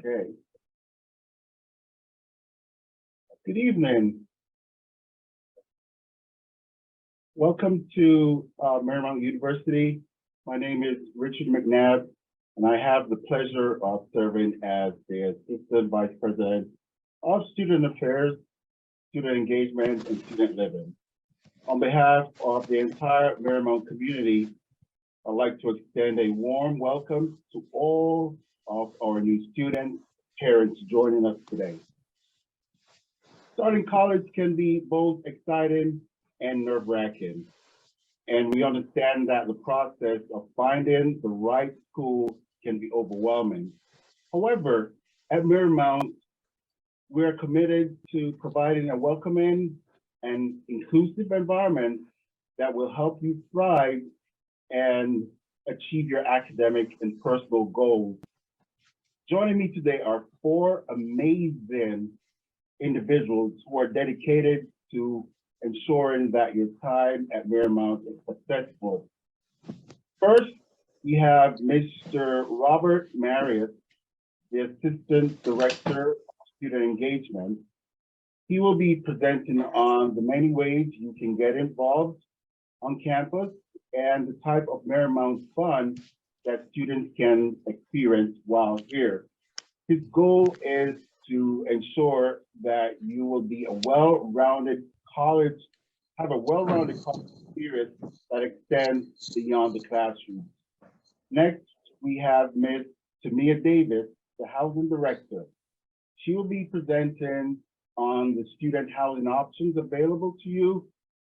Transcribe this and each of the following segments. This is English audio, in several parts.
Okay. Good evening. Welcome to Marymount University. My name is Richard McNabb, and I have the pleasure of serving as the Assistant Vice President of Student Affairs, Student Engagement, and Student Living. On behalf of the entire Marymount community, I'd like to extend a warm welcome to all of our new students, parents joining us today. Starting college can be both exciting and nerve-wracking, and we understand that the process of finding the right school can be overwhelming. However, at Marymount, we are committed to providing a welcoming and inclusive environment that will help you thrive and achieve your academic and personal goals. Joining me today are four amazing individuals who are dedicated to ensuring that your time at Marymount is successful. First, we have Mr. Robert Marius, the Assistant Director of Student Engagement. He will be presenting on the many ways you can get involved on campus and the type of Marymount fun that students can experience while here. His goal is to ensure that you will be a well-rounded college, have a well-rounded college experience that extends beyond the classroom. Next, we have Ms. Tamia Davis, the Housing Director. She will be presenting on the student housing options available to you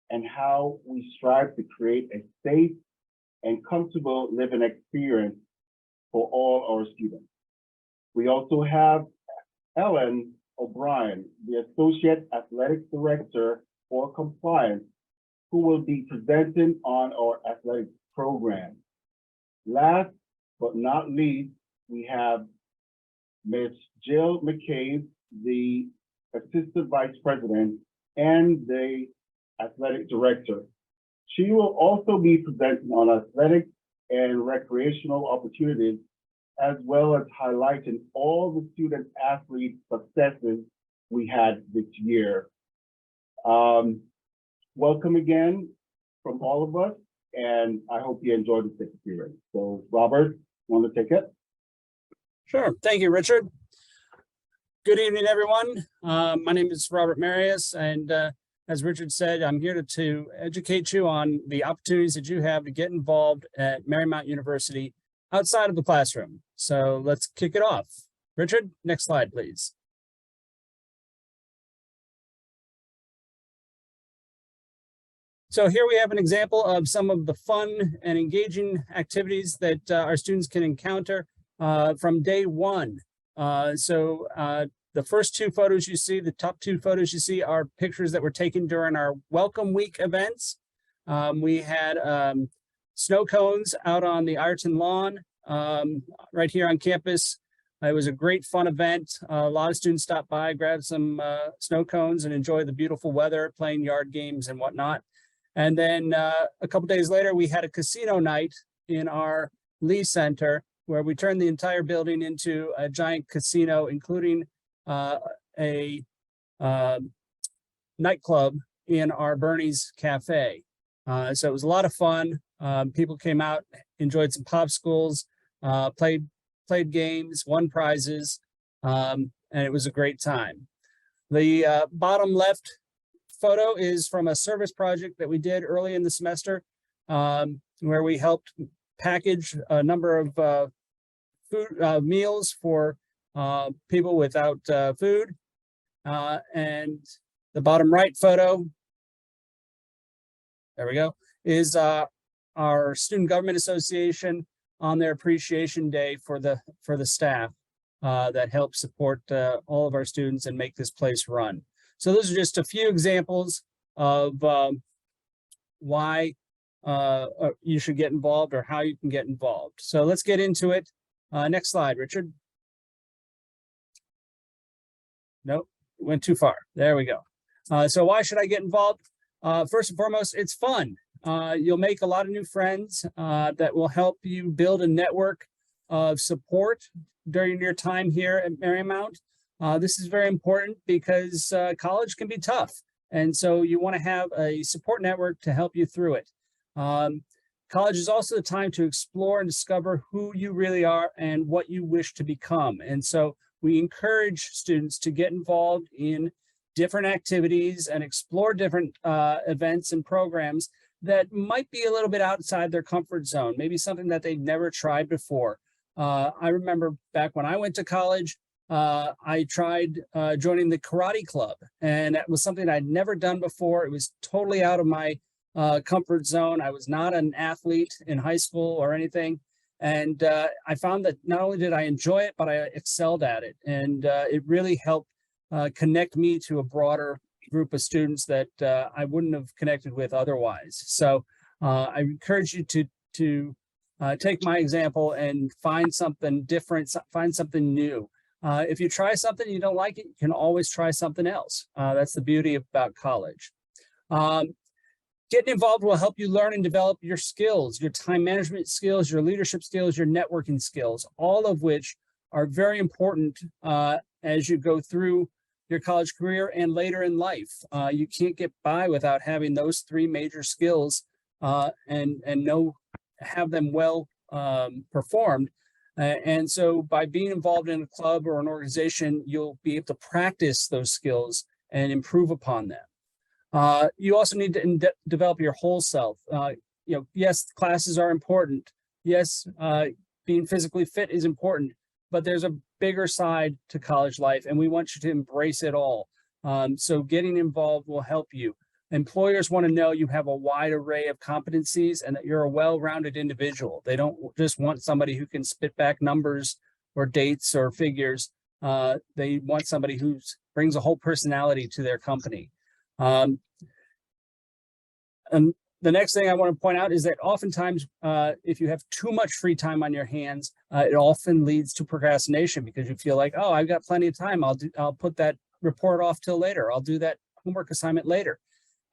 and how we strive to create a safe and comfortable living experience for all our students. We also have Ellen O'Brien, the Associate Athletic Director for Compliance, who will be presenting on our athletic program. Last but not least, we have Ms. Jill McCabe, the Assistant Vice President and the Athletic Director. She will also be presenting on athletic and recreational opportunities, as well as highlighting all the student athlete successes we had this year. Welcome again from all of us, and I hope you enjoyed this experience. So Robert, you want to take it? Sure, thank you, Richard. Good evening, everyone. My name is Robert Marius, and as Richard said, I'm here to educate you on the opportunities that you have to get involved at Marymount University outside of the classroom. So let's kick it off. Richard, next slide, please. So here we have an example of some of the fun and engaging activities that our students can encounter from day one. The first two photos you see, the top two photos you see, are pictures that were taken during our Welcome Week events. We had snow cones out on the Ireton lawn right here on campus. It was a great fun event. A lot of students stopped by, grabbed some snow cones and enjoyed the beautiful weather, playing yard games and whatnot. And then a couple days later, we had a casino night in our Lee Center, where we turned the entire building into a giant casino, including a nightclub in our Bernie's Cafe. So it was a lot of fun. People came out, enjoyed some popsicles, played games, won prizes, and it was a great time. The bottom left photo is from a service project that we did early in the semester, where we helped package a number of food meals for people without food. And the bottom right photo, there we go, is our Student Government Association on their appreciation day for the staff that help support all of our students and make this place run. So those are just a few examples of why you should get involved or how you can get involved. So let's get into it. Next slide, Richard. Nope, went too far. There we go. So why should I get involved? First and foremost, it's fun. You'll make a lot of new friends that will help you build a network of support during your time here at Marymount. This is very important because college can be tough. And so you want to have a support network to help you through it. College is also the time to explore and discover who you really are and what you wish to become. And so we encourage students to get involved in different activities and explore different events and programs that might be a little bit outside their comfort zone, maybe something that they've never tried before. I remember back when I went to college, I tried joining the karate club, and that was something I'd never done before. It was totally out of my comfort zone. I was not an athlete in high school or anything. And I found that not only did I enjoy it, but I excelled at it. And it really helped connect me to a broader group of students that I wouldn't have connected with otherwise. So I encourage you to take my example and find something different, find something new. If you try something you don't like it, you can always try something else. That's the beauty about college. Getting involved will help you learn and develop your skills, your time management skills, your leadership skills, your networking skills, all of which are very important as you go through your college career and later in life. You can't get by without having those three major skills and have them well performed. And so by being involved in a club or an organization, you'll be able to practice those skills and improve upon them. You also need to develop your whole self. Yes, classes are important. Yes, being physically fit is important, but there's a bigger side to college life, and we want you to embrace it all. So getting involved will help you. Employers want to know you have a wide array of competencies and that you're a well-rounded individual. They don't just want somebody who can spit back numbers or dates or figures. They want somebody who brings a whole personality to their company. And the next thing I want to point out is that oftentimes, if you have too much free time on your hands, it often leads to procrastination because you feel like, oh, I've got plenty of time. I'll put that report off till later. I'll do that homework assignment later.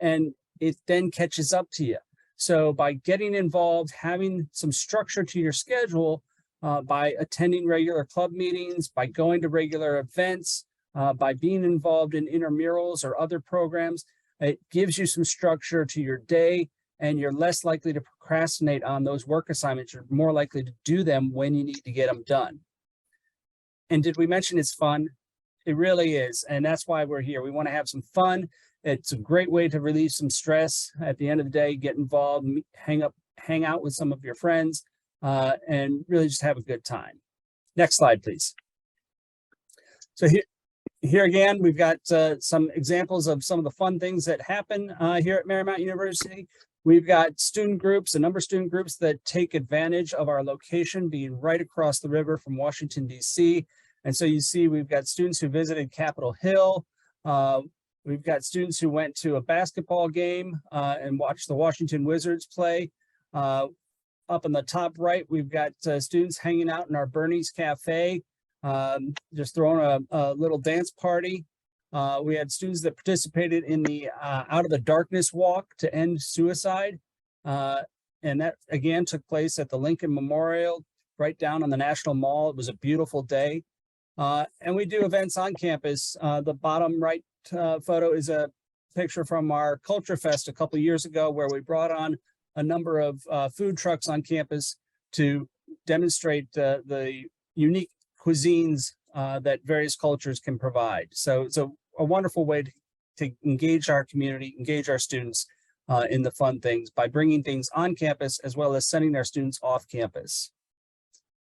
And it then catches up to you. So by getting involved, having some structure to your schedule, by attending regular club meetings, by going to regular events, by being involved in intramurals or other programs, it gives you some structure to your day, and you're less likely to procrastinate on those work assignments. You're more likely to do them when you need to get them done. And did we mention it's fun? It really is, and that's why we're here. We want to have some fun. It's a great way to relieve some stress at the end of the day, get involved, hang out with some of your friends, and really just have a good time. Next slide, please. So here again, we've got some examples of some of the fun things that happen here at Marymount University. We've got student groups, a number of student groups that take advantage of our location being right across the river from Washington, D.C. And so you see we've got students who visited Capitol Hill. We've got students who went to a basketball game and watched the Washington Wizards play. Up in the top right, we've got students hanging out in our Bernie's Cafe, just throwing a little dance party. We had students that participated in the Out of the Darkness walk to end suicide. And that again took place at the Lincoln Memorial right down on the National Mall. It was a beautiful day. And we do events on campus. The bottom right photo is a picture from our Culture Fest a couple of years ago, where we brought on a number of food trucks on campus to demonstrate the unique cuisines that various cultures can provide. So it's a wonderful way to engage our community, engage our students in the fun things by bringing things on campus as well as sending our students off campus.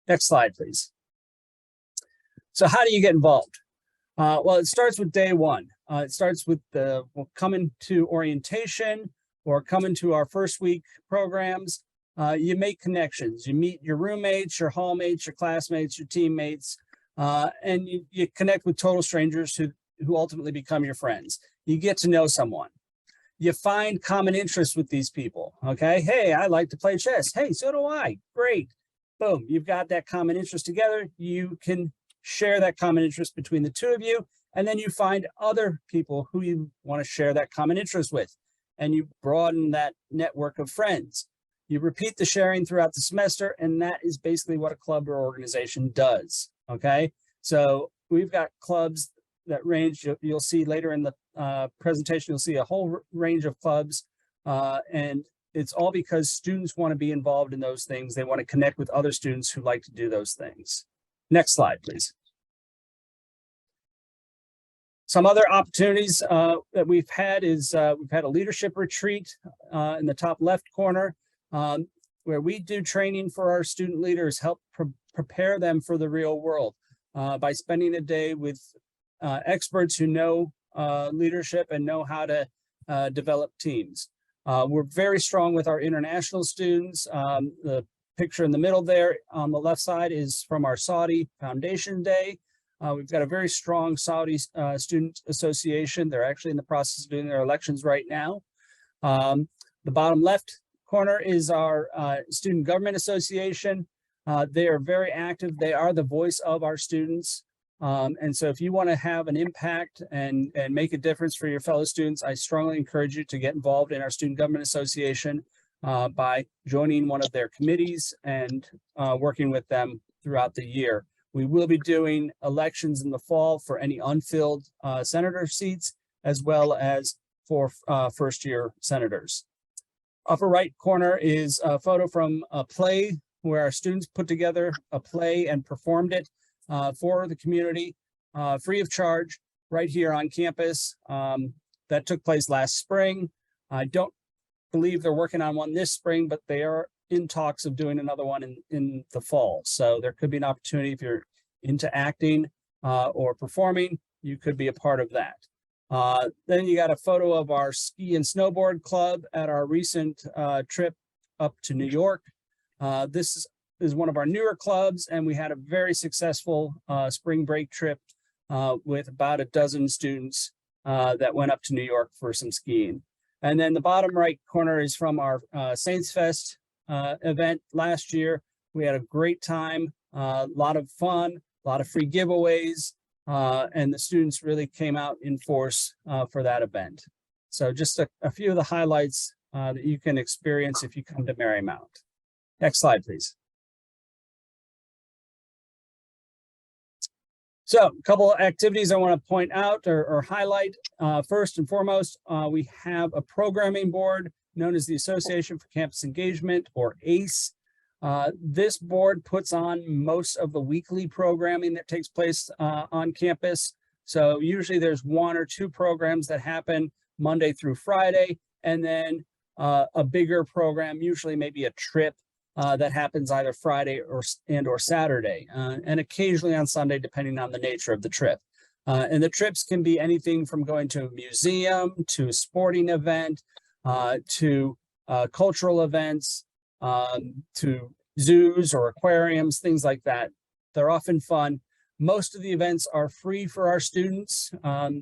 Next slide, please. So how do you get involved? Well, it starts with day one. It starts with coming to orientation or coming to our first week programs. You make connections. You meet your roommates, your hallmates, your classmates, your teammates, and you connect with total strangers who ultimately become your friends. You get to know someone. You find common interests with these people, okay? Hey, I like to play chess. Hey, so do I. Great. Boom, you've got that common interest together. You can share that common interest between the two of you, and then you find other people who you want to share that common interest with, and you broaden that network of friends. You repeat the sharing throughout the semester, and that is basically what a club or organization does. Okay, so we've got clubs that range. You'll see later in the presentation, you'll see a whole range of clubs, and it's all because students want to be involved in those things. They want to connect with other students who like to do those things. Next slide, please. Some other opportunities that we've had is we've had a leadership retreat in the top left corner, where we do training for our student leaders, help prepare them for the real world by spending a day with experts who know leadership and know how to develop teams. We're very strong with our international students. The picture in the middle there on the left side is from our Saudi Foundation Day. We've got a very strong Saudi Student Association. They're actually in the process of doing their elections right now. The bottom left corner is our Student Government Association. They are very active. They are the voice of our students. And so if you want to have an impact and make a difference for your fellow students, I strongly encourage you to get involved in our Student Government Association by joining one of their committees and working with them throughout the year. We will be doing elections in the fall for any unfilled senator seats, as well as for first-year senators. Upper right corner is a photo from a play where our students put together a play and performed it for the community, free of charge, right here on campus. That took place last spring. I don't believe they're working on one this spring, but they are in talks of doing another one in the fall. So there could be an opportunity if you're into acting or performing, you could be a part of that. Then you got a photo of our ski and snowboard club at our recent trip up to New York. This is one of our newer clubs, and we had a very successful spring break trip with about a dozen students that went up to New York for some skiing. And then the bottom right corner is from our Saints Fest event last year. We had a great time, a lot of fun, a lot of free giveaways, and the students really came out in force for that event. So just a few of the highlights that you can experience if you come to Marymount. Next slide, please. So a couple of activities I want to point out or highlight. First and foremost, we have a programming board known as the Association for Campus Engagement, or ACE. This board puts on most of the weekly programming that takes place on campus. So usually there's one or two programs that happen Monday through Friday, and then a bigger program, usually maybe a trip that happens either Friday or Saturday, and occasionally on Sunday, depending on the nature of the trip. And the trips can be anything from going to a museum, to a sporting event, to cultural events, to zoos or aquariums, things like that. They're often fun. Most of the events are free for our students.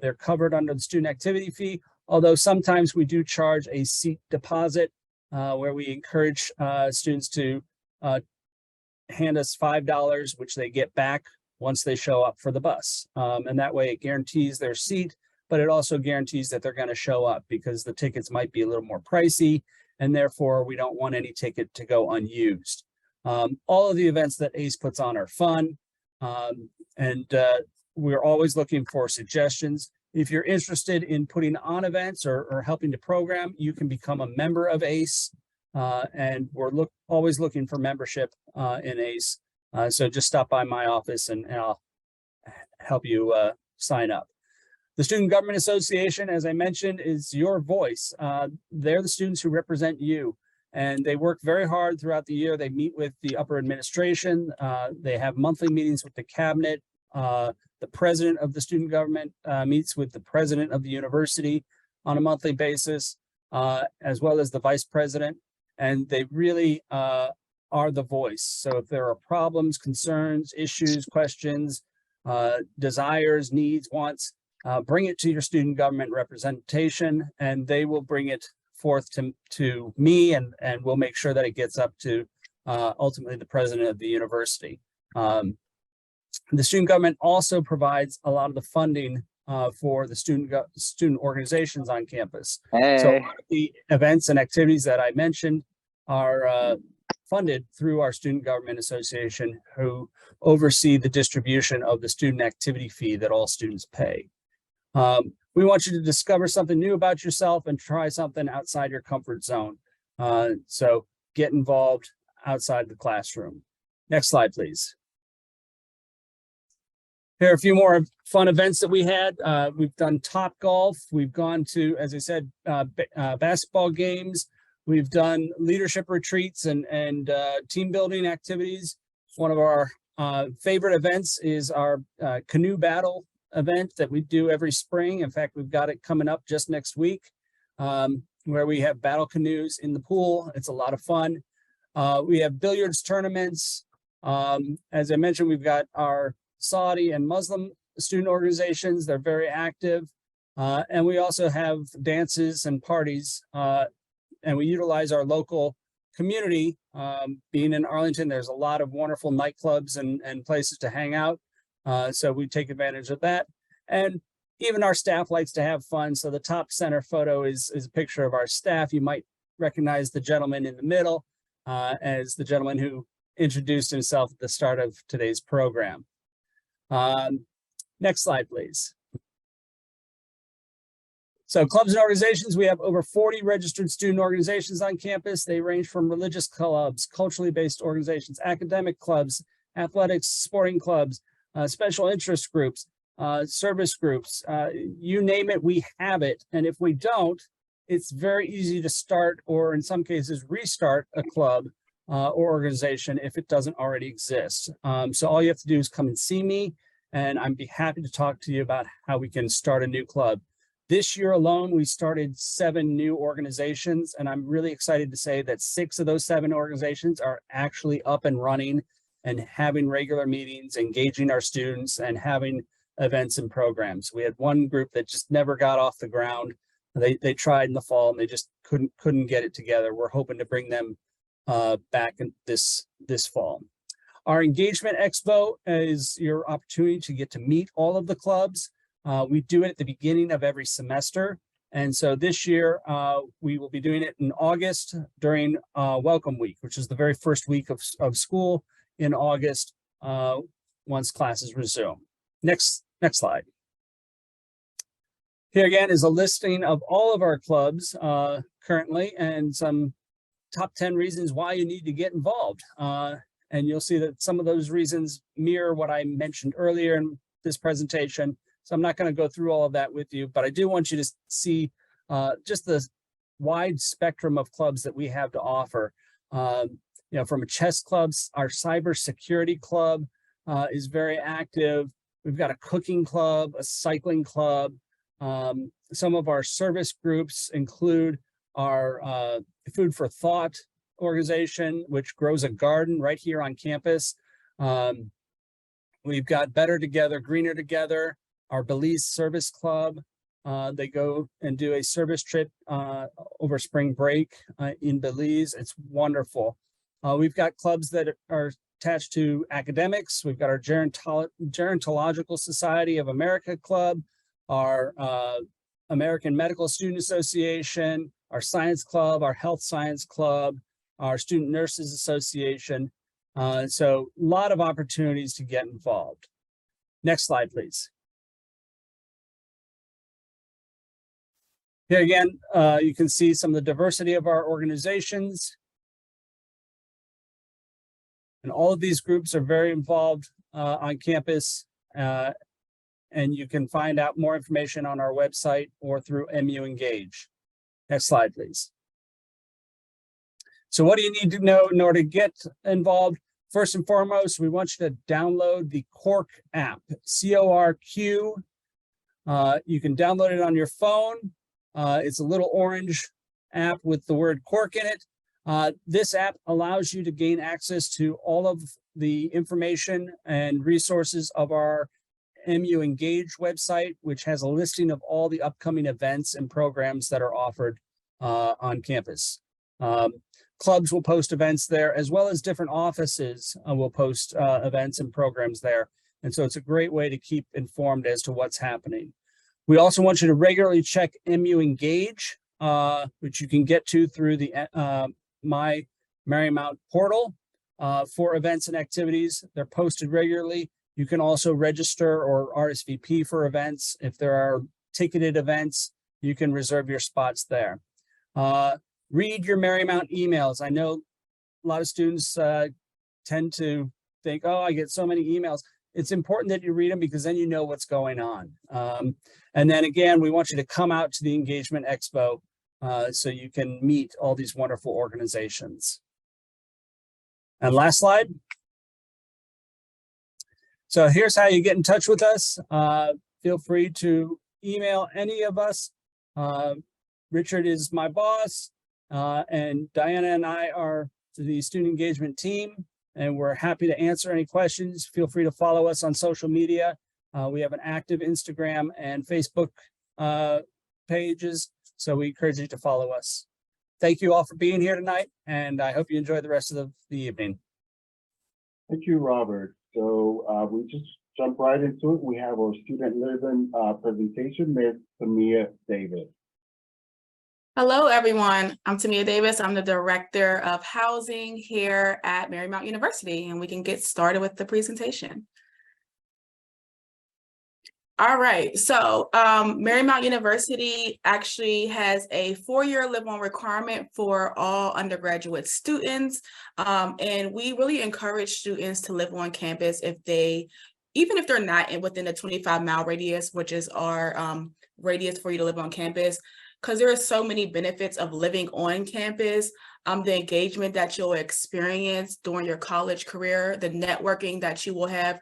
They're covered under the student activity fee, although sometimes we do charge a seat deposit where we encourage students to hand us $5, which they get back once they show up for the bus. And that way it guarantees their seat, but it also guarantees that they're going to show up, because the tickets might be a little more pricey, and therefore we don't want any ticket to go unused. All of the events that ACE puts on are fun, and we're always looking for suggestions. If you're interested in putting on events or helping to program, you can become a member of ACE, and we're always looking for membership in ACE. So just stop by my office and I'll help you sign up. The Student Government Association, as I mentioned, is your voice. They're the students who represent you, and they work very hard throughout the year. They meet with the upper administration. They have monthly meetings with the cabinet. The president of the student government meets with the president of the university on a monthly basis, as well as the vice president. And they really are the voice. So if there are problems, concerns, issues, questions, desires, needs, wants, bring it to your student government representation, and they will bring it forth to me, and we'll make sure that it gets up to ultimately the president of the university. The student government also provides a lot of the funding for the student organizations on campus. Hey. So a lot of the events and activities that I mentioned are funded through our Student Government Association, who oversee the distribution of the student activity fee that all students pay. We want you to discover something new about yourself and try something outside your comfort zone. So get involved outside the classroom. Next slide, please. Here are a few more fun events that we had. We've done Top Golf. We've gone to, as I said, basketball games. We've done leadership retreats and team building activities. One of our favorite events is our canoe battle event that we do every spring. In fact, we've got it coming up just next week, where we have battle canoes in the pool. It's a lot of fun. We have billiards tournaments. As I mentioned, we've got our Saudi and Muslim student organizations. They're very active. And we also have dances and parties. And we utilize our local community. Being in Arlington, there's a lot of wonderful nightclubs and places to hang out. So we take advantage of that. And even our staff likes to have fun. So the top center photo is a picture of our staff. You might recognize the gentleman in the middle as the gentleman who introduced himself at the start of today's program. Next slide, please. So clubs and organizations, we have over 40 registered student organizations on campus. They range from religious clubs, culturally based organizations, academic clubs, athletics, sporting clubs, special interest groups, service groups, you name it, we have it. And if we don't, it's very easy to start, or in some cases, restart a club or organization if it doesn't already exist. So all you have to do is come and see me, and I'd be happy to talk to you about how we can start a new club. This year alone, we started 7 new organizations, and I'm really excited to say that 6 of those 7 organizations are actually up and running and having regular meetings, engaging our students, and having events and programs. We had one group that just never got off the ground. They tried in the fall and they just couldn't get it together. We're hoping to bring them back in this fall. Our engagement expo is your opportunity to get to meet all of the clubs. We do it at the beginning of every semester. And so this year, we will be doing it in August during Welcome Week, which is the very first week of school in August, once classes resume. Next slide. Here again is a listing of all of our clubs currently, and some top 10 reasons why you need to get involved. And you'll see that some of those reasons mirror what I mentioned earlier in this presentation. So I'm not going to go through all of that with you, but I do want you to see just the wide spectrum of clubs that we have to offer. You know, from a chess club, our cybersecurity club is very active. We've got a cooking club, a cycling club. Some of our service groups include our Food for Thought organization, which grows a garden right here on campus. We've got Better Together, Greener Together, our Belize Service Club. They go and do a service trip over spring break in Belize. It's wonderful. We've got clubs that are attached to academics. We've got our Gerontological Society of America Club, our American Medical Student Association, our Science Club, our Health Science Club, our Student Nurses Association. So a lot of opportunities to get involved. Next slide, please. Here again, you can see some of the diversity of our organizations. And all of these groups are very involved on campus. And you can find out more information on our website or through MU Engage. Next slide, please. So what do you need to know in order to get involved? First and foremost, we want you to download the Cork app, C-O-R-Q. You can download it on your phone. It's a little orange app with the word Cork in it. This app allows you to gain access to all of the information and resources of our MU Engage website, which has a listing of all the upcoming events and programs that are offered on campus. Clubs will post events there, as well as different offices will post events and programs there. And so it's a great way to keep informed as to what's happening. We also want you to regularly check MU Engage, which you can get to through the My Marymount portal for events and activities. They're posted regularly. You can also register or RSVP for events. If there are ticketed events, you can reserve your spots there. Read your Marymount emails. I know a lot of students tend to think, oh, I get so many emails. It's important that you read them because then you know what's going on. And then again, we want you to come out to the Engagement Expo so you can meet all these wonderful organizations. And last slide. So here's how you get in touch with us. Feel free to email any of us. Richard is my boss, and Diana and I are the student engagement team, and we're happy to answer any questions. Feel free to follow us on social media. We have an active Instagram and Facebook pages, so we encourage you to follow us. Thank you all for being here tonight, and I hope you enjoy the rest of the evening. Thank you, Robert. So we just jump right into it. We have our student living presentation, Ms. Tamia Davis. Hello, everyone. I'm Tamia Davis. I'm the Director of Housing here at Marymount University, and we can get started with the presentation. All right, so Marymount University actually has a 4-year live-on requirement for all undergraduate students, and we really encourage students to live on campus even if they're not within a 25-mile radius, which is our radius for you to live on campus, because there are so many benefits of living on campus, the engagement that you'll experience during your college career, the networking that you will have.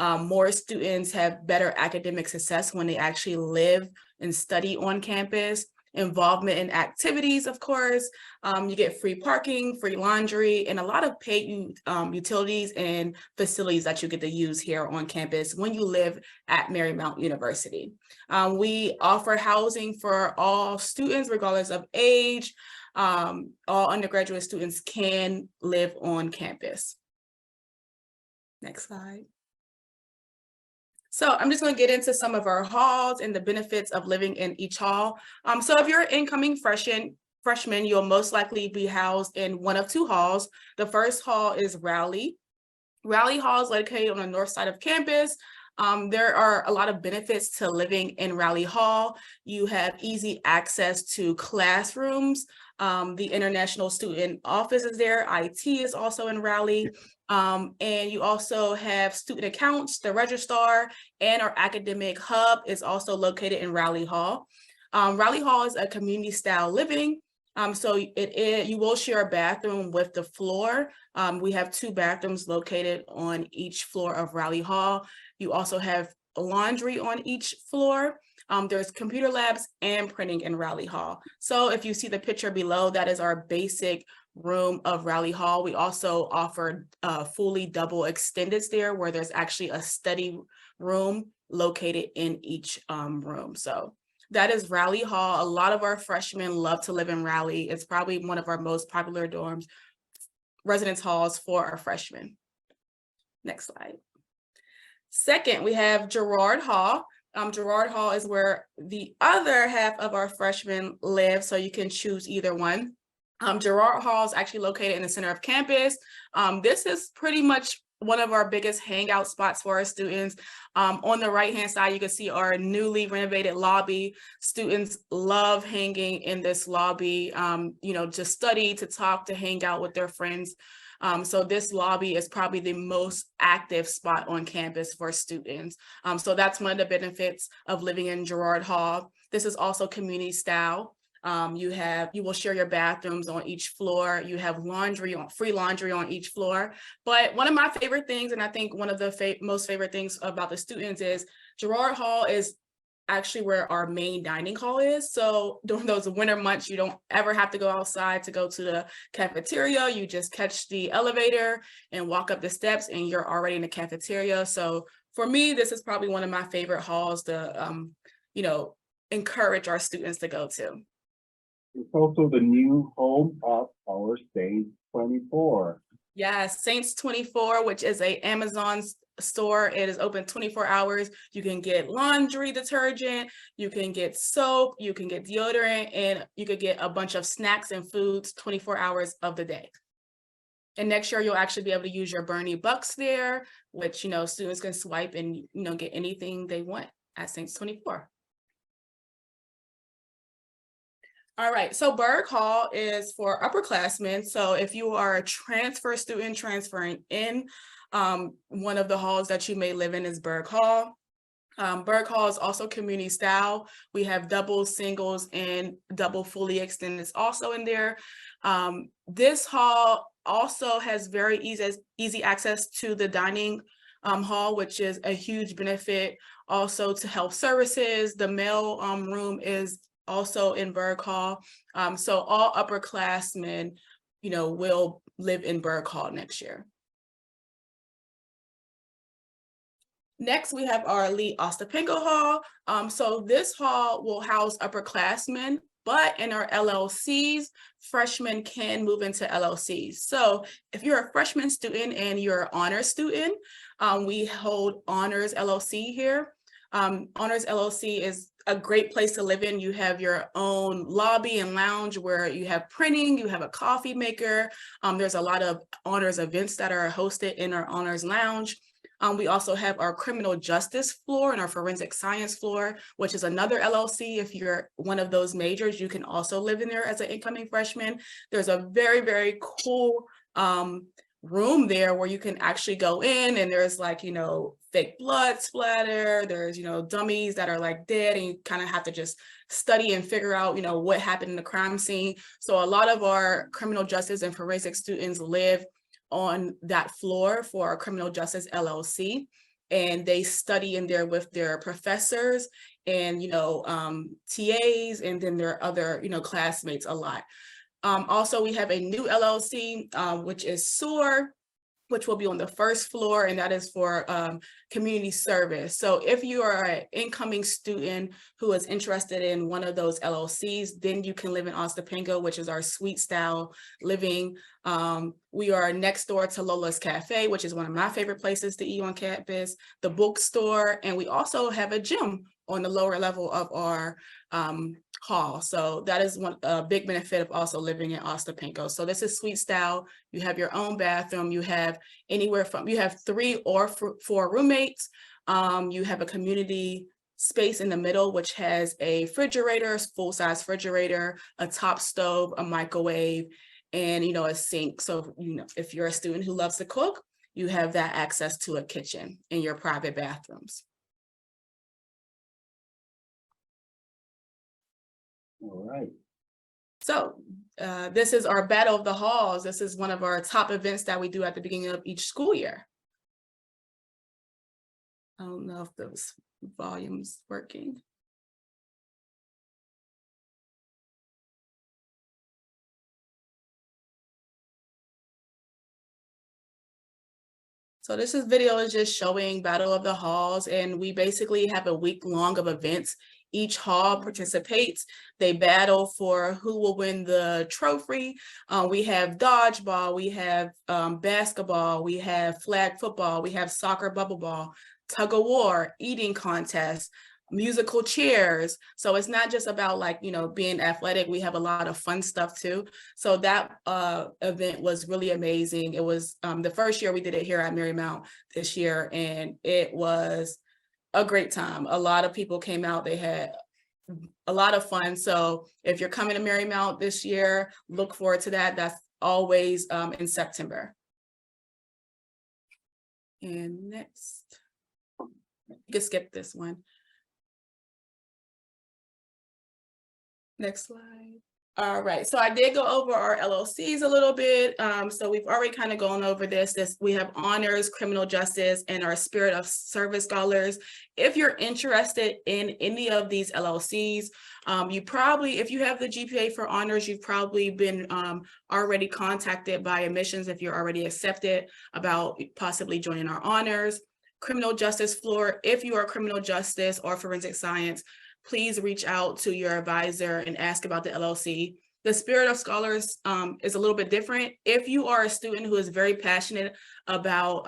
More students have better academic success when they actually live and study on campus. Involvement in activities, of course. You get free parking, free laundry, and a lot of paid utilities and facilities that you get to use here on campus when you live at Marymount University. We offer housing for all students, regardless of age. All undergraduate students can live on campus. Next slide. So I'm just going to get into some of our halls and the benefits of living in each hall. So if you're an incoming freshman, you'll most likely be housed in one of 2 halls. The first hall is Rowley. Rowley Hall is located on the north side of campus. There are a lot of benefits to living in Rowley Hall. You have easy access to classrooms. The International Student Office is there. IT is also in Rowley. And you also have student accounts, the registrar, and our academic hub is also located in Rowley Hall. Rowley Hall is a community style living. So you will share a bathroom with the floor. We have 2 bathrooms located on each floor of Rowley Hall. You also have laundry on each floor. There's computer labs and printing in Rowley Hall. So if you see the picture below, that is our basic room of Rowley Hall. We also offer fully double extendeds there, where there's actually a study room located in each room. So that is Rowley Hall. A lot of our freshmen love to live in Rowley. It's probably one of our most popular dorms, residence halls for our freshmen. Next slide. Second, we have Girard Hall. Girard Hall is where the other half of our freshmen live, so you can choose either one. Girard Hall is actually located in the center of campus. This is pretty much one of our biggest hangout spots for our students. On the right-hand side, you can see our newly renovated lobby. Students love hanging in this lobby, to study, to talk, to hang out with their friends. So this lobby is probably the most active spot on campus for students. So that's one of the benefits of living in Girard Hall. This is also community style. You will share your bathrooms on each floor. You have free laundry on each floor. But one of my favorite things, and I think one of the most favorite things about the students, is Girard Hall is actually where our main dining hall is. So during those winter months, you don't ever have to go outside to go to the cafeteria. You just catch the elevator and walk up the steps and you're already in the cafeteria. So for me, this is probably one of my favorite halls to, encourage our students to go to. It's also the new home of our Saints 24. Yes, Saints 24, which is an Amazon store. It is open 24 hours. You can get laundry detergent, you can get soap, you can get deodorant, and you could get a bunch of snacks and foods 24 hours of the day. And next year, you'll actually be able to use your Bernie Bucks there, which, students can swipe and, get anything they want at Saints 24. All right, so Berg Hall is for upperclassmen. So if you are a transfer student transferring in, one of the halls that you may live in is Berg Hall. Berg Hall is also community style. We have double, singles, and double fully extended also in there. This hall also has very easy access to the dining hall, which is a huge benefit. Also to health services, the mail room is also in Berg Hall. So all upperclassmen, will live in Berg Hall next year. Next, we have our Lee Ostapenko Hall. So this hall will house upperclassmen, but in our LLCs, freshmen can move into LLCs. So if you're a freshman student and you're an honors student, we hold Honors LLC here. Honors LLC is a great place to live in. You have your own lobby and lounge where you have printing, you have a coffee maker. There's a lot of honors events that are hosted in our honors lounge. We also have our criminal justice floor and our forensic science floor, which is another LLC. If you're one of those majors, you can also live in there as an incoming freshman. There's a very, very cool room there where you can actually go in, and there's like, fake blood splatter. There's, dummies that are like dead, and you kind of have to just study and figure out, what happened in the crime scene. So a lot of our criminal justice and forensic students live on that floor for our criminal justice LLC, and they study in there with their professors and TAs, and then their other classmates a lot. Also, we have a new LLC, which is SOAR, which will be on the first floor, and that is for community service. So if you are an incoming student who is interested in one of those LLCs, then you can live in Ostapenko, which is our suite style living. We are next door to Lola's Cafe, which is one of my favorite places to eat on campus, the bookstore, and we also have a gym on the lower level of our hall. So that is a big benefit of also living in Ostapenko. So this is suite style. You have your own bathroom. You have you have 3 or 4 roommates. You have a community space in the middle, which has a refrigerator, full-size refrigerator, a top stove, a microwave, and a sink. So if you're a student who loves to cook, you have that access to a kitchen in your private bathrooms. All right. So this is our Battle of the Halls. This is one of our top events that we do at the beginning of each school year. I don't know if those volumes working. So this video is just showing Battle of the Halls, and we basically have a week long of events. Each hall participates. They battle for who will win the trophy. We have dodgeball, we have basketball, we have flag football, we have soccer bubble ball, tug of war, eating contest, musical chairs. So it's not just about being athletic. We have a lot of fun stuff too. So that event was really amazing. It was the first year we did it here at Marymount this year, and it was a great time. A lot of people came out. They had a lot of fun. So if you're coming to Marymount this year, look forward to that. That's always in September. And next, you can skip this one. Next slide. All right, so I did go over our LLCs a little bit. So we've already kind of gone over this. We have honors, criminal justice, and our spirit of service scholars. If you're interested in any of these LLCs, you probably, if you have the GPA for honors, you've probably been already contacted by admissions if you're already accepted about possibly joining our honors. Criminal justice floor, if you are criminal justice or forensic science, please reach out to your advisor and ask about the LLC. The Spirit of Scholars is a little bit different. If you are a student who is very passionate about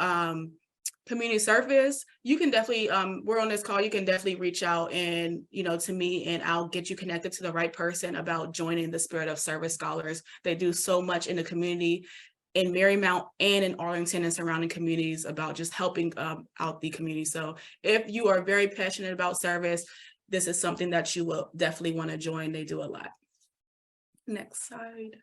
community service, you can definitely, we're on this call, you can definitely reach out and, to me, and I'll get you connected to the right person about joining the Spirit of Service Scholars. They do so much in the community. in Marymount and in Arlington and surrounding communities about just helping out the community. So if you are very passionate about service, this is something that you will definitely want to join. They do a lot. Next slide.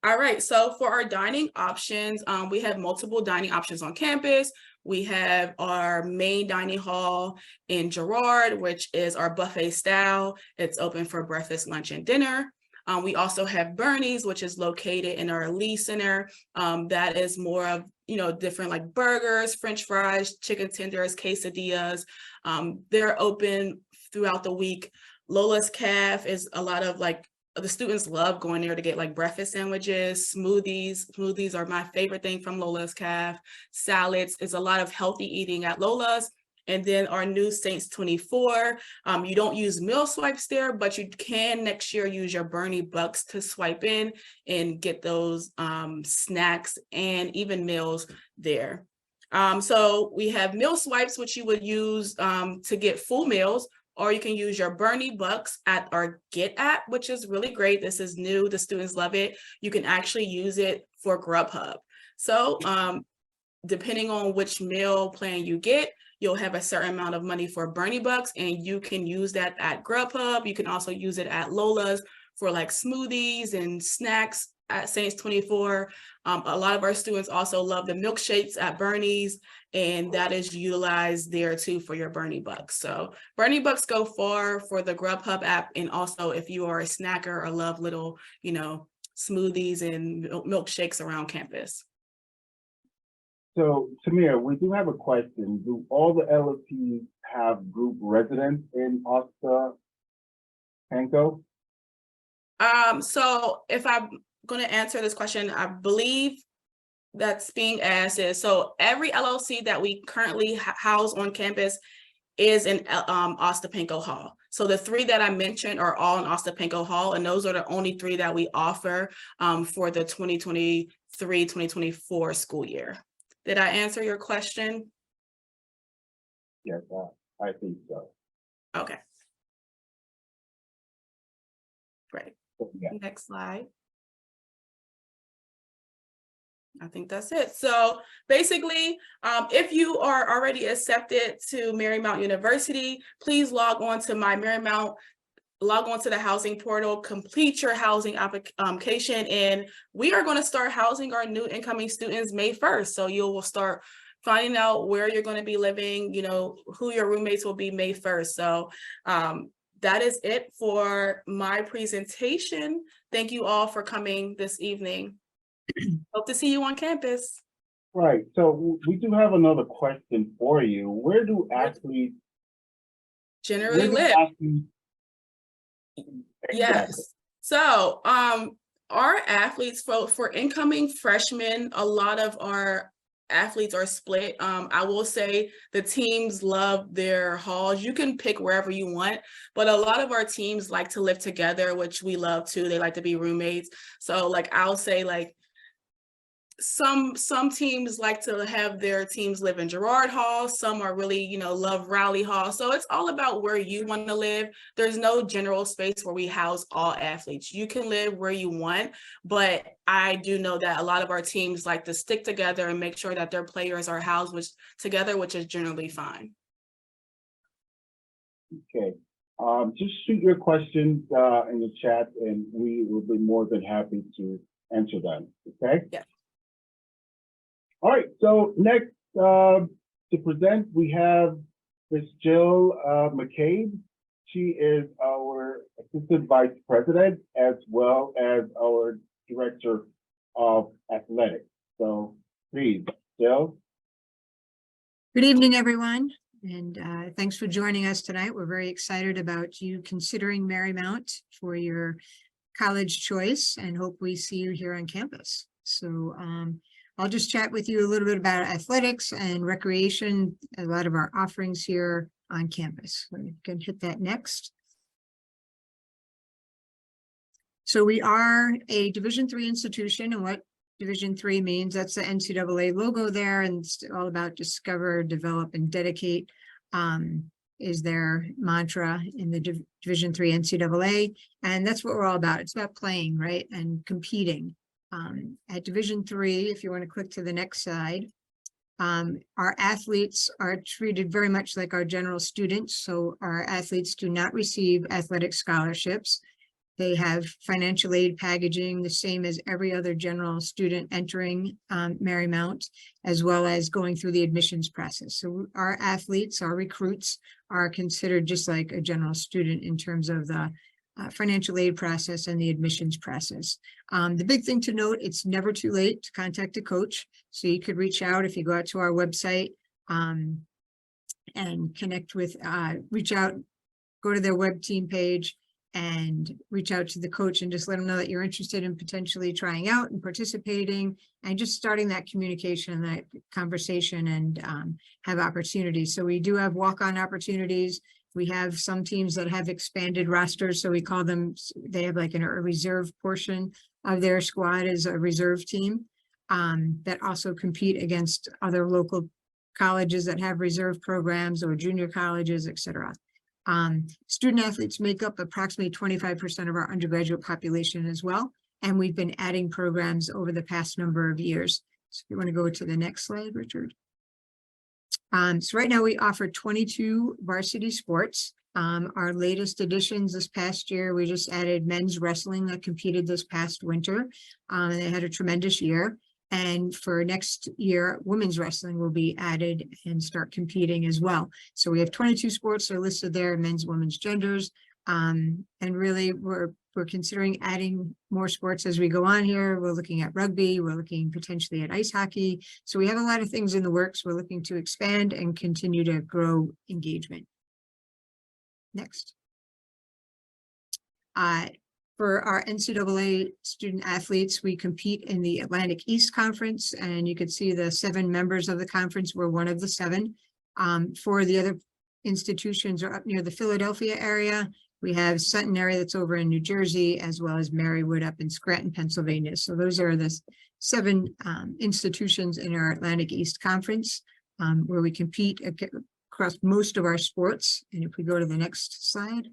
All right, so for our dining options, we have multiple dining options on campus. We have our main dining hall in Girard, which is our buffet style. It's open for breakfast, lunch, and dinner. We also have Bernie's, which is located in our Lee Center. That is more of, different like burgers, French fries, chicken tenders, quesadillas. They're open throughout the week. Lola's Caf is a lot of like, the students love going there to get like breakfast sandwiches, smoothies. Smoothies are my favorite thing from Lola's Caf. Salads is a lot of healthy eating at Lola's. And then our new Saints 24, you don't use meal swipes there, but you can next year use your Bernie Bucks to swipe in and get those snacks and even meals there. So we have meal swipes, which you would use to get full meals, or you can use your Bernie Bucks at our Get app, which is really great. This is new, the students love it. You can actually use it for Grubhub. So depending on which meal plan you get, you'll have a certain amount of money for Bernie Bucks, and you can use that at Grubhub. You can also use it at Lola's for like smoothies and snacks at Saints 24. A lot of our students also love the milkshakes at Bernie's, and that is utilized there too for your Bernie Bucks. So Bernie Bucks go far for the Grubhub app, and also if you are a snacker or love little, smoothies and milkshakes around campus. So, Tamir, we do have a question. Do all the LFTs have group residence in Osta Panko? So if I'm going to answer this question, I believe that's being asked is, so every LLC that we currently house on campus is in Ostapenko Hall. So the 3 that I mentioned are all in Ostapenko Hall, and those are the only 3 that we offer for the 2023-2024 school year. Did I answer your question? Yes, I think so. Okay. Great. Yeah. Next slide. I think that's it. So basically, if you are already accepted to Marymount University, please log on to My Marymount, log on to the housing portal, complete your housing application, and we are going to start housing our new incoming students May 1st. So you will start finding out where you're going to be living, who your roommates will be May 1st. So that is it for my presentation. Thank you all for coming this evening. Hope to see you on campus. Right. So we do have another question for you. Where do athletes generally live? Yes. So our athletes, for incoming freshmen, a lot of our athletes are split. I will say the teams love their halls. You can pick wherever you want, but a lot of our teams like to live together, which we love too. They like to be roommates. So like I'll say like some teams like to have their teams live in Girard Hall. Some are really, love Rowley Hall. So it's all about where you want to live. There's no general space where we house all athletes. You can live where you want, but I do know that a lot of our teams like to stick together and make sure that their players are housed together, which is generally fine. Okay. Just shoot your questions in the chat, and we will be more than happy to answer them. Okay? Yeah. All right, so next to present, we have Ms. Jill McCabe. She is our Assistant Vice President as well as our Director of Athletics. So please, Jill. Good evening, everyone, and thanks for joining us tonight. We're very excited about you considering Marymount for your college choice and hope we see you here on campus. So I'll just chat with you a little bit about athletics and recreation, a lot of our offerings here on campus. We can hit that next. So we are a Division III institution, and what Division III means, that's the NCAA logo there, and it's all about discover, develop, and dedicate is their mantra in the Division III NCAA, and that's what we're all about. It's about playing, right, and competing. At Division III, if you want to click to the next slide, our athletes are treated very much like our general students. So our athletes do not receive athletic scholarships. They have financial aid packaging, the same as every other general student entering Marymount, as well as going through the admissions process. So our athletes, our recruits, are considered just like a general student in terms of the financial aid process and the admissions process. The big thing to note, it's never too late to contact a coach. So you could reach out if you go out to our website and connect with, reach out, go to their web team page and reach out to the coach and just let them know that you're interested in potentially trying out and participating and just starting that communication and that conversation and have opportunities. So we do have walk-on opportunities. We have some teams that have expanded rosters. So we call them, they have like a reserve portion of their squad as a reserve team that also compete against other local colleges that have reserve programs or junior colleges, et cetera. Student athletes make up approximately 25% of our undergraduate population as well. And we've been adding programs over the past number of years. So if you want to go to the next slide, Richard. So right now we offer 22 varsity sports. Our latest additions this past year, we just added men's wrestling that competed this past winter. And they had a tremendous year. And for next year, women's wrestling will be added and start competing as well. So we have 22 sports that are listed there, men's, women's, genders. And really, we're considering adding more sports as we go on here. We're looking at rugby. We're looking potentially at ice hockey. So we have a lot of things in the works. We're looking to expand and continue to grow engagement. Next. For our NCAA student athletes, we compete in the Atlantic East Conference, and you can see the 7 members of the conference. We're one of the 7. For the other institutions are up near the Philadelphia area. We have Centenary that's over in New Jersey, as well as Marywood up in Scranton, Pennsylvania. So those are the 7 institutions in our Atlantic East Conference where we compete across most of our sports. And if we go to the next slide.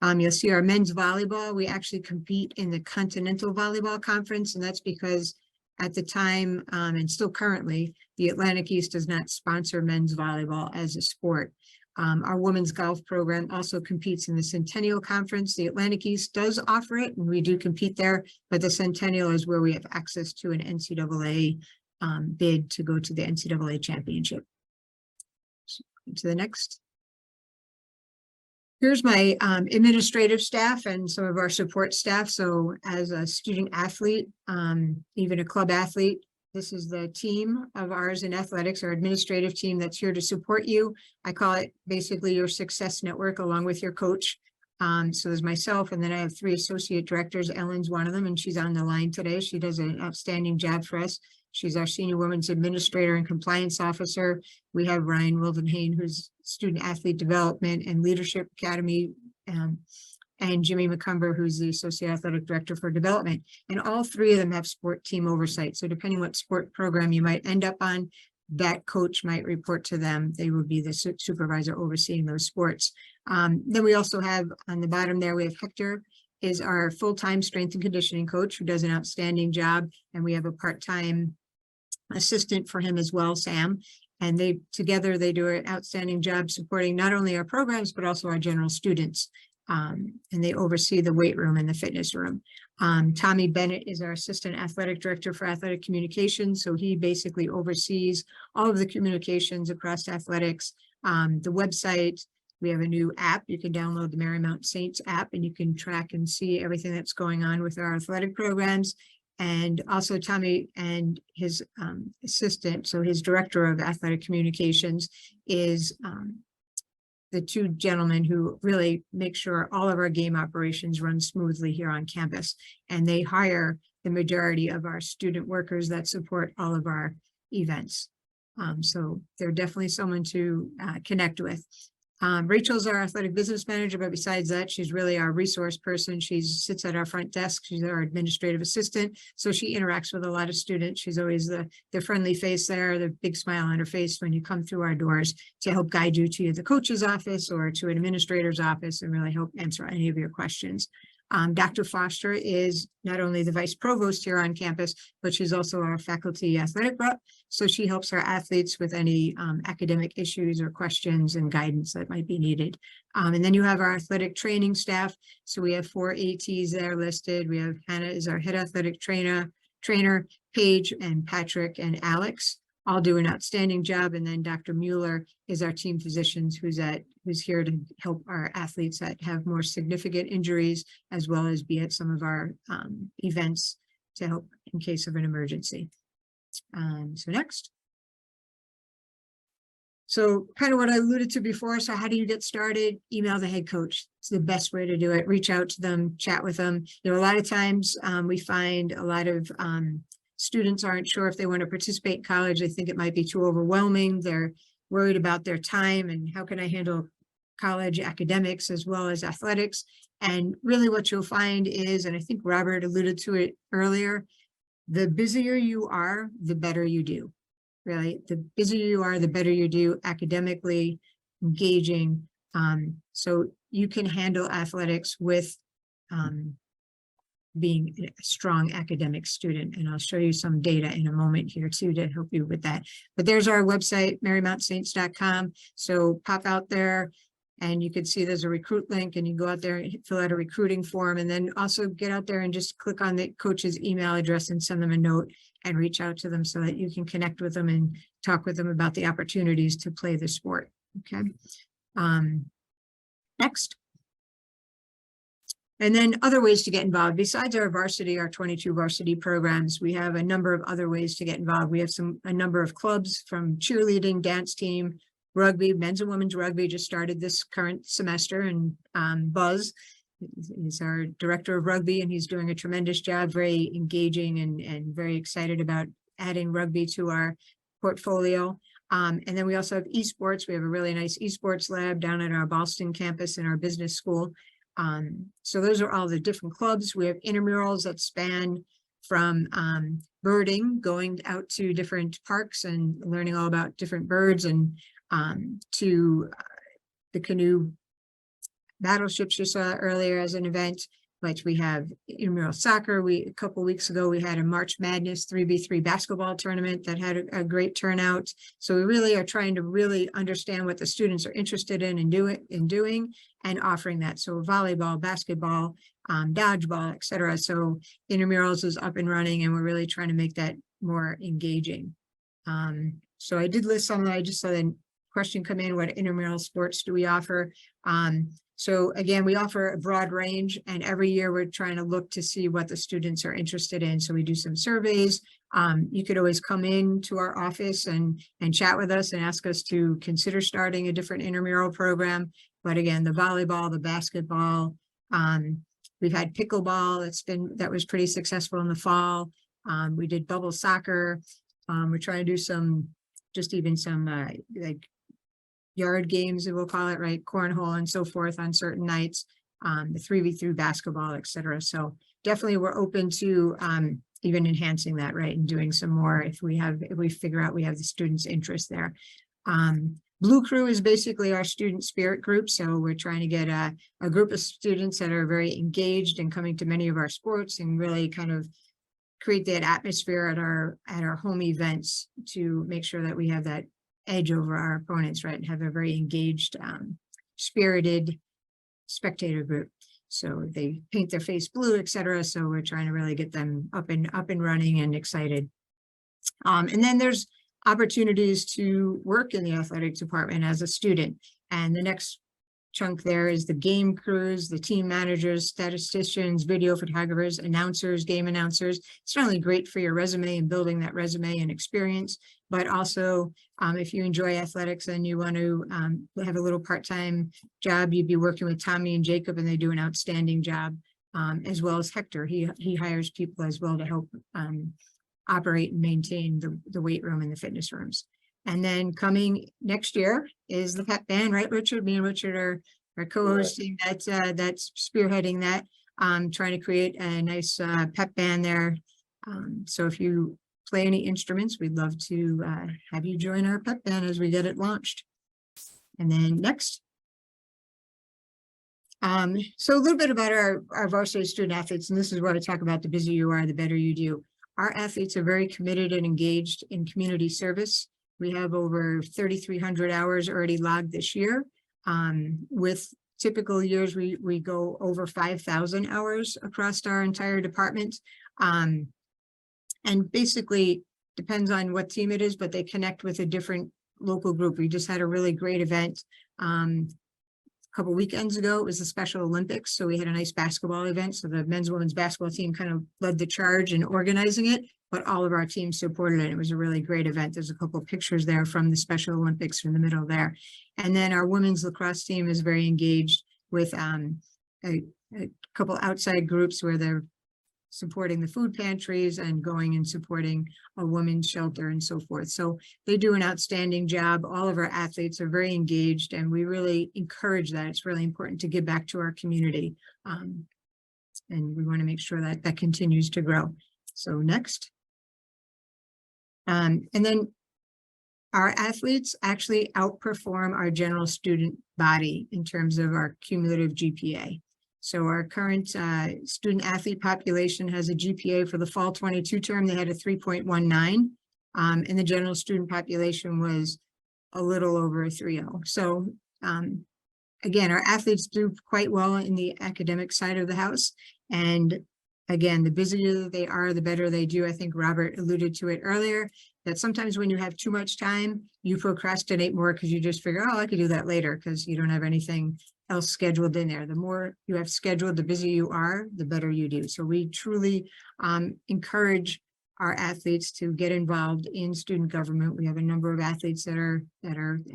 You'll see our men's volleyball. We actually compete in the Continental Volleyball Conference, and that's because at the time and still currently, the Atlantic East does not sponsor men's volleyball as a sport. Our women's golf program also competes in the Centennial Conference. The Atlantic East does offer it, and we do compete there, but the Centennial is where we have access to an NCAA bid to go to the NCAA championship. So, to the next. Here's my administrative staff and some of our support staff. So as a student athlete, even a club athlete, this is the team of ours in athletics, our administrative team that's here to support you. I call it basically your success network along with your coach. So there's myself, and then I have 3 associate directors. Ellen's one of them, and she's on the line today. She does an outstanding job for us. She's our senior women's administrator and compliance officer. We have Ryan Wildenhain, who's student athlete development and leadership academy, and Jimmy McCumber, who's the associate athletic director for development. And all 3 of them have sport team oversight. So depending what sport program you might end up on, that coach might report to them. They will be the supervisor overseeing those sports. Then we also have on the bottom there, we have Hector is our full-time strength and conditioning coach who does an outstanding job. And we have a part-time assistant for him as well, Sam. And they together, they do an outstanding job supporting not only our programs, but also our general students. And they oversee the weight room and the fitness room. Tommy Bennett is our assistant athletic director for athletic communications. So he basically oversees all of the communications across athletics, the website. We have a new app. You can download the Marymount Saints app and you can track and see everything that's going on with our athletic programs. And also Tommy and his assistant, so his director of athletic communications is the 2 gentlemen who really make sure all of our game operations run smoothly here on campus. And they hire the majority of our student workers that support all of our events. So they're definitely someone to connect with. Rachel's our athletic business manager, but besides that, she's really our resource person. She sits at our front desk. She's our administrative assistant. So she interacts with a lot of students. She's always the friendly face there, the big smile on her face when you come through our doors to help guide you to the coach's office or to an administrator's office and really help answer any of your questions. Dr. Foster is not only the vice provost here on campus, but she's also our faculty athletic rep. So she helps our athletes with any academic issues or questions and guidance that might be needed. And then you have our athletic training staff. So we have 4 ATs that are listed. We have Hannah is our head athletic trainer, Paige and Patrick and Alex all do an outstanding job. And then Dr. Mueller is our team physician who's here to help our athletes that have more significant injuries, as well as be at some of our events to help in case of an emergency. So next. So kind of what I alluded to before. So how do you get started? Email the head coach. It's the best way to do it. Reach out to them, chat with them. You know, a lot of times we find a lot of students aren't sure if they want to participate in college. They think it might be too overwhelming. They're worried about their time and how can I handle college academics as well as athletics. And really what you'll find is, and I think Robert alluded to it earlier, the busier you are, the better you do. Really, the busier you are, the better you do academically, engaging. So you can handle athletics with being a strong academic student. And I'll show you some data in a moment here too to help you with that. But there's our website, marymountsaints.com. So pop out there and you can see there's a recruit link and you go out there and fill out a recruiting form, and then also get out there and just click on the coach's email address and send them a note and reach out to them so that you can connect with them and talk with them about the opportunities to play the sport. Okay. Next. And then other ways to get involved besides our varsity, our 22 varsity programs, we have a number of other ways to get involved. We have a number of clubs, from cheerleading, dance team, rugby, men's and women's rugby just started this current semester, and Buzz is our director of rugby, and he's doing a tremendous job, very engaging and very excited about adding rugby to our portfolio. And then we also have esports. We have a really nice esports lab down at our Boston campus in our business school. So those are all the different clubs. We have intramurals that span from birding, going out to different parks and learning all about different birds, and to the canoe battleships you saw earlier as an event. But we have intramural soccer. A couple weeks ago, we had a March Madness 3v3 basketball tournament that had a great turnout. So we really are trying to really understand what the students are interested in doing and offering that. So volleyball, basketball, dodgeball, etc. So intramurals is up and running, and we're really trying to make that more engaging. So I did list some. I just saw the question come in: what intramural sports do we offer? So again, we offer a broad range, and every year we're trying to look to see what the students are interested in. So we do some surveys. You could always come in to our office and chat with us and ask us to consider starting a different intramural program. But again, the volleyball, the basketball, we've had pickleball. That was pretty successful in the fall. We did bubble soccer. We're trying to do some like yard games, we'll call it, right? Cornhole and so forth on certain nights, the 3v3 basketball, etc. So definitely we're open to even enhancing that, right? And doing some more if we figure out we have the students' interest there. Blue Crew is basically our student spirit group. So we're trying to get a group of students that are very engaged and coming to many of our sports, and really kind of create that atmosphere at our home events to make sure that we have that edge over our opponents, right? And have a very engaged, spirited spectator group. So they paint their face blue, etc. So we're trying to really get them up and running and excited. And then there's opportunities to work in the athletic department as a student. And the next chunk there is the game crews, the team managers, statisticians, video photographers, announcers, game announcers. It's not only great for your resume and building that resume and experience, but also if you enjoy athletics and you want to have a little part-time job, you'd be working with Tommy and Jacob, and they do an outstanding job, as well as Hector. He hires people as well to help operate and maintain the weight room and the fitness rooms. And then coming next year is the pep band, right, Richard? Me and Richard are co-hosting that, that's spearheading that, trying to create a nice pep band there. So if you play any instruments, we'd love to have you join our pep band as we get it launched. And then next. So a little bit about our varsity student athletes, and this is where I talk about the busier you are, the better you do. Our athletes are very committed and engaged in community service. We have over 3,300 hours already logged this year. With typical years, we go over 5,000 hours across our entire department. And basically depends on what team it is, but they connect with a different local group. We just had a really great event. Couple weekends ago, it was the Special Olympics. So we had a nice basketball event. So the men's and women's basketball team kind of led the charge in organizing it, but all of our teams supported it. It was a really great event. There's a couple of pictures there from the Special Olympics in the middle there. And then our women's lacrosse team is very engaged with a couple outside groups where they're supporting the food pantries and going and supporting a women's shelter and so forth. So they do an outstanding job. All of our athletes are very engaged, and we really encourage that. It's really important to give back to our community. And we want to make sure that that continues to grow. So next. And then our athletes actually outperform our general student body in terms of our cumulative GPA. So our current student athlete population has a GPA for the fall 22 term. They had a 3.19, and the general student population was a little over a 3.0. So again, our athletes do quite well in the academic side of the house. And again, the busier they are, the better they do. I think Robert alluded to it earlier, that sometimes when you have too much time, you procrastinate more because you just figure, oh, I could do that later because you don't have anything else scheduled in there. The more you have scheduled, the busier you are, the better you do. So we truly encourage our athletes to get involved in student government. We have a number of athletes that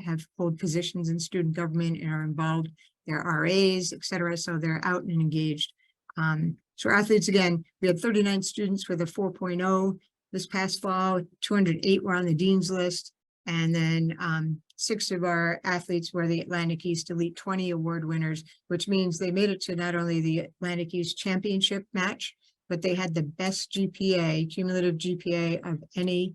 have hold positions in student government and are involved. They're RAs, et cetera. So they're out and engaged. So our athletes, again, we had 39 students with a 4.0 this past fall. 208 were on the dean's list. And then 6 of our athletes were the Atlantic East Elite 20 award winners, which means they made it to not only the Atlantic East championship match, but they had the best GPA, cumulative GPA of any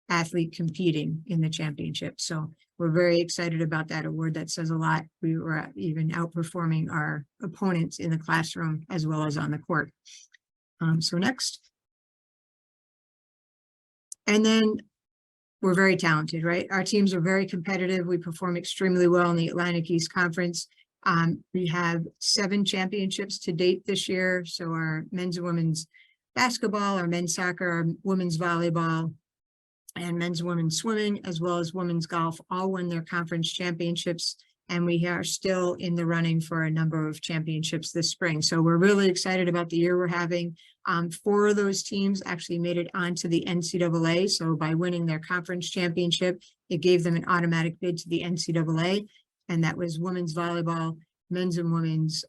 athlete competing in the championship. So we're very excited about that award. That says a lot. We were even outperforming our opponents in the classroom as well as on the court. So next. And then we're very talented, right? Our teams are very competitive. We perform extremely well in the Atlantic East Conference. We have 7 championships to date this year. So our men's and women's basketball, our men's soccer, our women's volleyball, and men's and women's swimming, as well as women's golf, all won their conference championships. And we are still in the running for a number of championships this spring. So we're really excited about the year we're having. 4 of those teams actually made it onto the NCAA. So by winning their conference championship, it gave them an automatic bid to the NCAA. And that was women's volleyball, men's and women's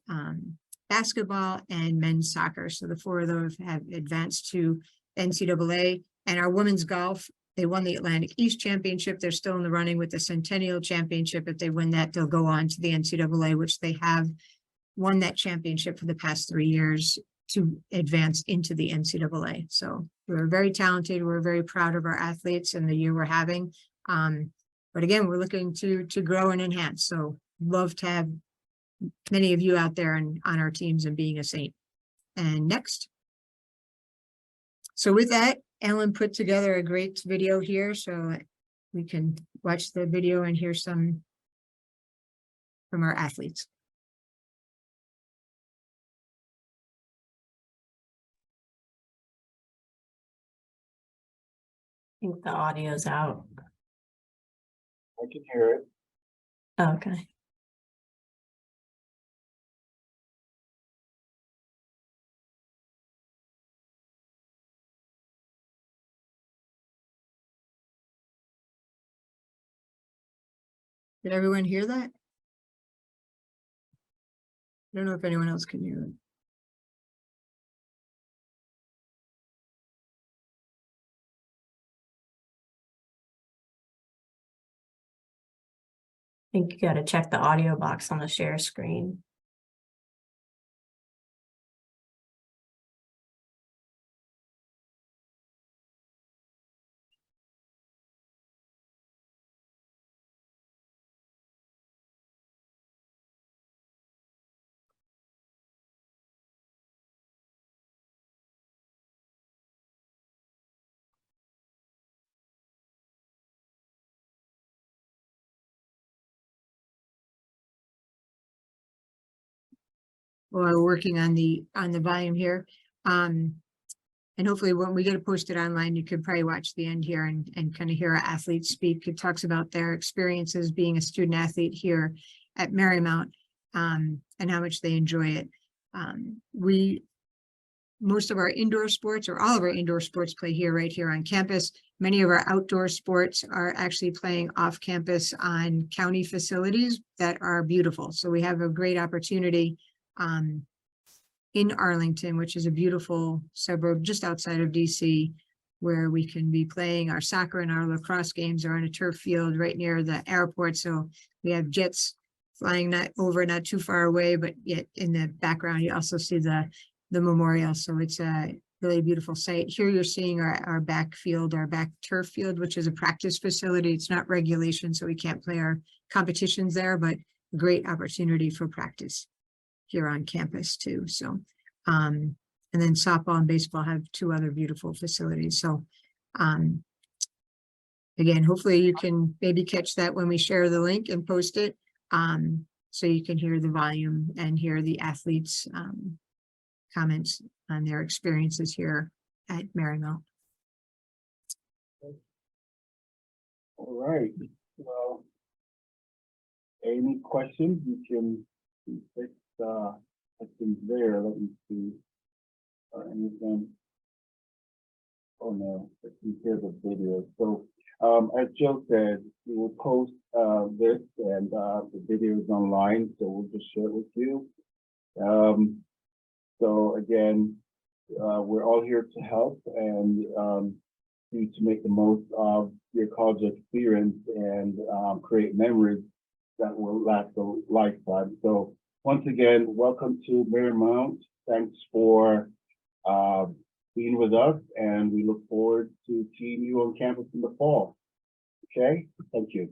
basketball, and men's soccer. So the 4 of those have advanced to NCAA. And our women's golf, they won the Atlantic East Championship. They're still in the running with the Centennial Championship. If they win that, they'll go on to the NCAA, which they have won that championship for the past 3 years to advance into the NCAA. So we're very talented. We're very proud of our athletes and the year we're having. But again, we're looking to grow and enhance. So love to have many of you out there and on our teams and being a saint. And next. So with that, Ellen put together a great video here, so we can watch the video and hear some from our athletes. I think the audio's out. I can hear it. Okay. Did everyone hear that? I don't know if anyone else can hear it. I think you got to check the audio box on the share screen. while we're working on the volume here. And hopefully when we get it posted online, you could probably watch the end here and kind of hear our athletes speak. It talks about their experiences being a student athlete here at Marymount, and how much they enjoy it. Most of our indoor sports, or all of our indoor sports, play here, right here on campus. Many of our outdoor sports are actually playing off campus on county facilities that are beautiful. So we have a great opportunity in Arlington, which is a beautiful suburb just outside of DC, where we can be playing our soccer and our lacrosse games are on a turf field right near the airport. So we have jets flying not too far away, but yet in the background, you also see the memorial. So it's a really beautiful site. Here you're seeing our back field, our back turf field, which is a practice facility. It's not regulation, so we can't play our competitions there, but a great opportunity for practice here on campus too. So, and then softball and baseball have two other beautiful facilities. So, again, hopefully you can maybe catch that when we share the link and post it, so you can hear the volume and hear the athletes' comments on their experiences here at Marymount. All right. Well, any questions? You can fix questions there. Let me see. Are any of them? Oh no, let me hear the video. So as Joe said, we will post this, and the video is online, so we'll just share it with you. So again, we're all here to help and you to make the most of your college experience and create memories that will last a lifetime. So once again, welcome to Marymount. Thanks for being with us, and we look forward to seeing you on campus in the fall. Okay, thank you.